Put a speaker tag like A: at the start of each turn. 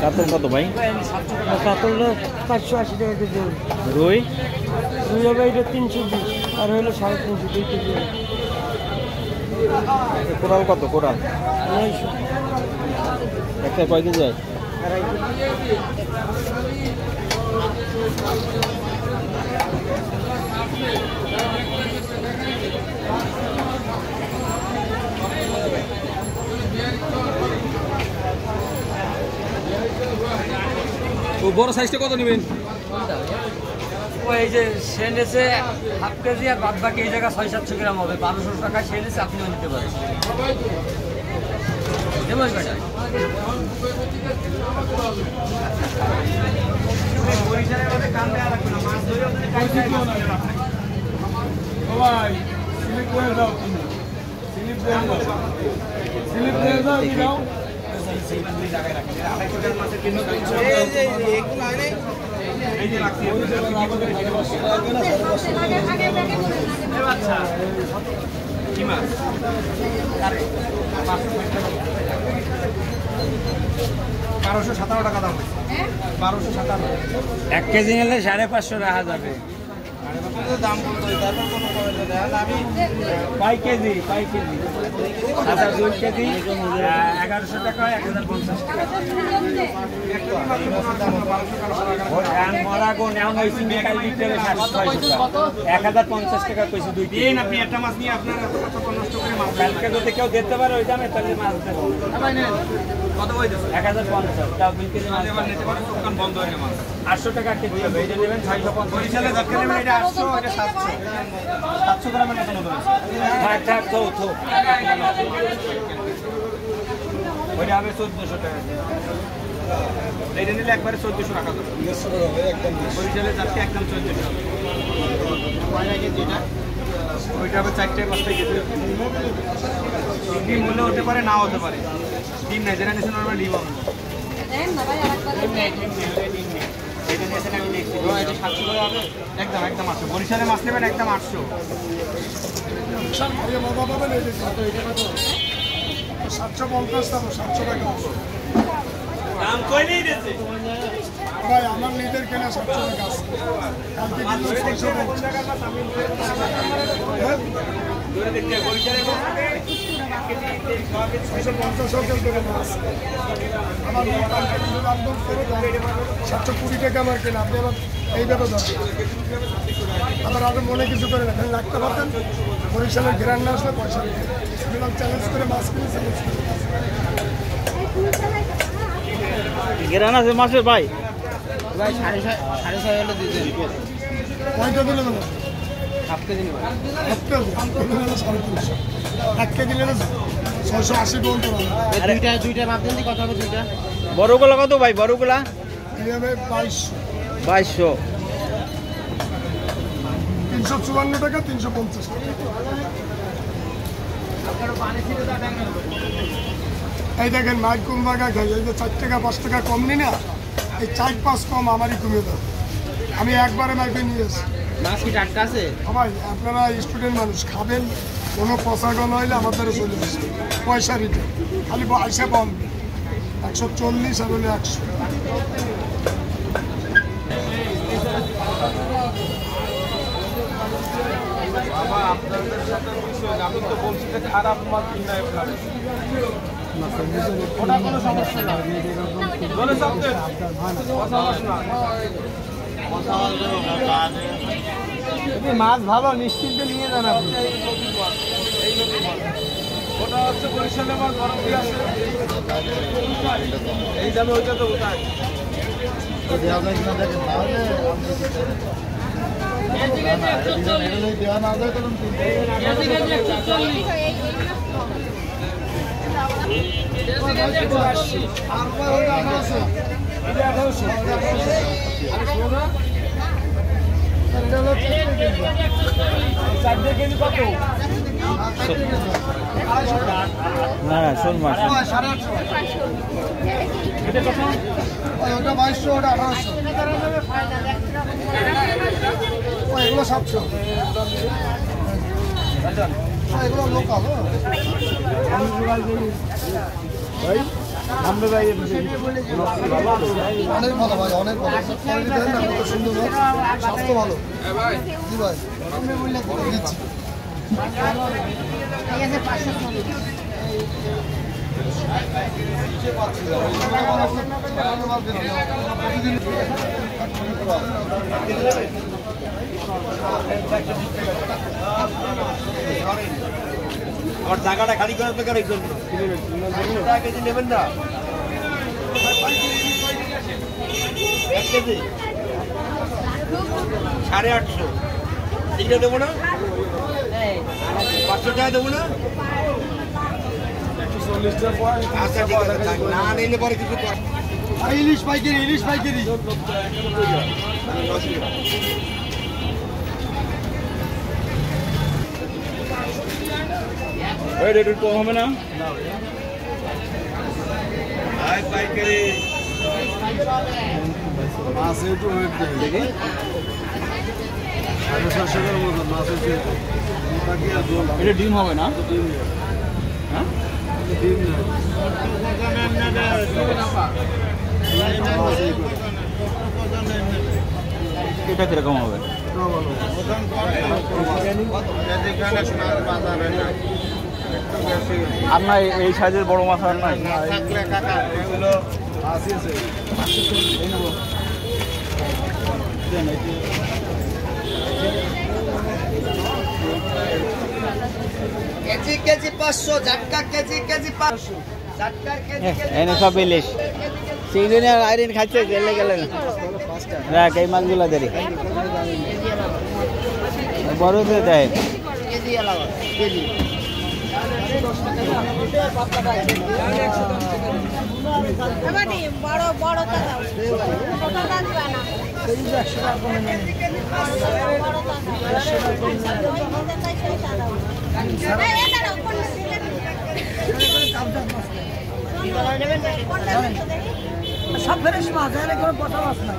A: কাতল কত ভাই?
B: কাতল 480 টাকা কেজি।
A: রুই
B: রুই হবে এটা 320 আর হলো 350 2 কেজি।
A: কোরাল কত? কোরাল
B: 900
A: একটা কয় কেজি হয়?
C: ও বড় সাইজটা কত নেবেন?
B: এই যে সে নেছে হাফ কেজি আর বাদ বাকি এই জায়গা 600-700 গ্রাম হবে। 1200 টাকা সে নেছে, আপনিও নিতে পারেন।
C: কি মাছ? 1257 টাকা দাম। 1257
A: 1 কেজি নিলে 550 রাখা যাবে।
C: দাম বলতো তারপর কোনো প্রয়োজন নেই। আমি
A: পাই কেজি আচ্ছা 2 কেজি 1100 টাকা 1050 টাকা। টাকা 1050 টাকা কইছি 2 কেজি।
C: আপনি একটা মাছ নিয়ে আপনার নষ্ট করে মাছ
A: কালকে যদি কেউ দিতে পারে ওই দামে তাহলে মাছ দেবো।
C: কত হইছে?
A: 1050 তাও 2 কেজি মাছ
C: এবার নিতে পারেন, দোকান বন্ধ হয়ে মাছ
A: 800 টাকা কেজি হবে। এটা নেবেন 650।
C: বরিশালে যাকে নেবেন এটা 800, এটা 700 গ্রামের মতো নতুন আছে।
A: থাক তো ওইটা হবে 1400 টাকা।
C: এটা নিলে একবারে 1400 টাকা দেবে। বরিশালে যাকে একদম 1400। ওইটা হবে 4-5 কেজি। ডিম মূল্য হতে পারে, না হতে পারে। ডিম নাই, যেটা নিয়েছেন আমরা ডিম হবে। একদম 800। বরিশালে মাছ নেবেন একদম 800।
D: 750 টাকা 700 টাকা
C: দাম কইলেই দিতে
D: ভাই, আমার নিজের কেনা 700 টাকা আছে। কালকে কিলো 650 টাকা।
C: ধরে দেখতে বরিশালে
D: 650 টাকা মাছ। আমার কালকে কিলো দাম করে 720 টাকা আমার কেনা। আপনি আবার এইভাবে ধরেন, আবার আরো মনে কিছু করে রাখেন, রাখতে পারতেন। বরিশালের গ্রান না আসলে পয়সা দিতে চ্যালেঞ্জ করে মাছ কিনে চ্যালেঞ্জ করে
A: গেরান আছে মাছের ভাই?
B: ভাই 6.5 হলে দিতে
D: কয়টা দিলে মানে
B: হাফ কেজি নেবেন।
D: 1 কেজি নিলে 680 পর্যন্ত
B: দুইটা মাপ দিন, কত হবে দুইটা?
A: বড়গুলা কত ভাই? বড়গুলা
D: এই হবে
A: 2200।
D: 354 টাকা 350 টাকা। এই দেখেন মাছ কম বাগা খাই, এই যে 4 টাকা 5 টাকা কম নি না, এই 4-5 কম আমারই কমিয়ে দাও। আমি একবারে মাইকে নিয়ে আসি।
B: মাছ কি টাটকা আছে?
D: ভাই আপনারা স্টুডেন্ট মানুষ, খাবেন, কোনো পচা গলা হইলে আমার দ্বারা চলে আসবে। পয়সা রিটার্ন, খালি আইসা বল 140 আর হলে 100।
C: আপনাদের সাথে বিষয় আমি তো বলছি যে খারাপ মাছ কিনা আপনারা ওটা কোনো সমস্যা না। ধরে সবদের
B: মাছ ভালো, নিশ্চিন্তে নিয়ে যান আপনি।
C: ওটা হচ্ছে বরিশালে মাছ, গরম দিয়ে আছে এই দামে, ওইটা তো কোথায়
A: না শোল মাছ
D: 850, ওটা 2200, ওটা 1800, এগুলো 700। এগুলো লোকাল ভাই সামনে ভাই অনেক ভালো ভাই, অনেক ভালো, কত সুন্দর, স্বাস্থ্য ভালো জি ভাই, দিচ্ছি
C: আমার জায়গাটা খালি করার দরকার এই জন্য কেজি নেবেন না 1 কেজি 850 এইটা দেবো না 500 টাকা দেবো না আচ্ছা ঠিক আছে না নিলে পরে কিছু
D: ইলিশ পাইকারি, ইলিশ পাইকারি
A: রেট একটু কম হবে না?
C: পাইকারি
D: মাছ একটু দেখি 750 মতো মাছ আছে।
A: এটা ডিম হবে না? হ্যাঁ
D: ডিম না
A: এটা কিরকম হবে? আর না এই সাইজের বড় মাছ আর নাই?
B: কেজি কেজি 500, ঝাটকা কেজি কেজি 500, ঝাটকার কেজি
A: এনে সব ইলিশ চিংড়ি আর আইরিন খাচ্ছে গেলে গেলে দেখ এই মাছগুলো দেরি বড়তে দেয়
E: বড় বড় ছোটটা দিবা না
F: সব ফ্রেশ মাছ, এর কোনো পচা মাছ না।